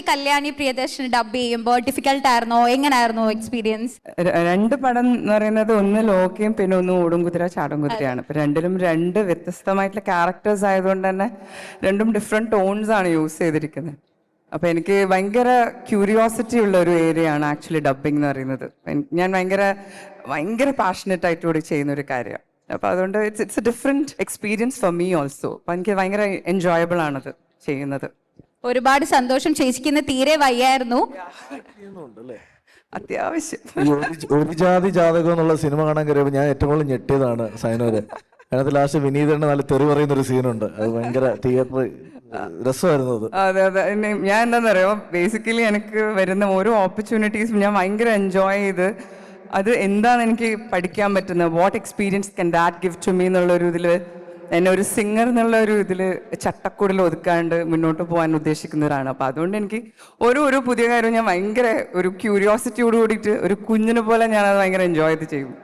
Kalyani Priyadarshan dub ചെയ്യുമ്പോൾ difficult ആയിരുന്നോ? എങ്ങനെയായിരുന്നു എക്സ്പീരിയൻസ്? രണ്ട് പടം എന്ന് പറയുന്നത് ഒന്ന് ലോകയും പിന്നെ ഒന്ന് ഓടുംകുതിര ചാടുംകുതിരയാണ്. ഇപ്പൊ രണ്ടിലും രണ്ട് വ്യത്യസ്തമായിട്ടുള്ള ക്യാരക്ടേഴ്സ് ആയതുകൊണ്ട് തന്നെ രണ്ടും ഡിഫറെന്റ് ടോൺസ് ആണ് യൂസ് ചെയ്തിരിക്കുന്നത്. അപ്പൊ എനിക്ക് ഭയങ്കര ക്യൂരിയോസിറ്റി ഉള്ള ഒരു ഏരിയ ആണ് ആക്ച്വലി ഡബിങ് എന്ന് പറയുന്നത്. ഞാൻ ഭയങ്കര പാഷനറ്റ് ആയിട്ട് കൂടി ചെയ്യുന്ന ഒരു കാര്യമാണ്. അപ്പൊ അതുകൊണ്ട് it's A different experience for me also. അപ്പൊ എനിക്ക് ഭയങ്കര എൻജോയബിൾ ആണത് ചെയ്യുന്നത്. ഒരുപാട് സന്തോഷം. ചേച്ചിക്ക് തീരെ വയ്യായിരുന്നു. അത്യാവശ്യം ഒരു ജാതി ജാതകം എന്നുള്ള സിനിമ കാണാൻ കയറിയപ്പോൾ ഞാൻ ഏറ്റവും കൂടുതൽ ഞെട്ടിയതാണ് സൈനോരെ. അതിനകത്ത് ലാസ്റ്റ് വിനീതന്റെ നല്ല തെറി പറയുന്ന ഒരു സീനുണ്ട്. അത് ഭയങ്കര തിയേറ്റർ രസമായിരുന്നു അത്. അതെ അതെ. ഞാൻ എന്താണെന്നറിയോ, ബേസിക്കലി എനിക്ക് വരുന്ന ഓരോ ഓപ്പർച്യൂണിറ്റീസും ഞാൻ ഭയങ്കര എൻജോയ് ചെയ്ത് അത് എന്താണ് എനിക്ക് പഠിക്കാൻ പറ്റുന്നത്, what experience can that give to me എന്നുള്ളൊരു ഇതിൽ എന്നെ ഒരു സിംഗർ എന്നുള്ള ഒരു ഇതിൽ ചട്ടക്കൂടിൽ ഒതുക്കാണ്ട് മുന്നോട്ട് പോകാൻ ഉദ്ദേശിക്കുന്നവരാണ്. അപ്പം അതുകൊണ്ട് എനിക്ക് ഒരു പുതിയ കാര്യം ഞാൻ ഭയങ്കര ഒരു ക്യൂരിയോസിറ്റിയോട് കൂടിയിട്ട് ഒരു കുഞ്ഞിനെ പോലെ ഞാനത് ഭയങ്കര എൻജോയ് ചെയ്ത് ചെയ്യും.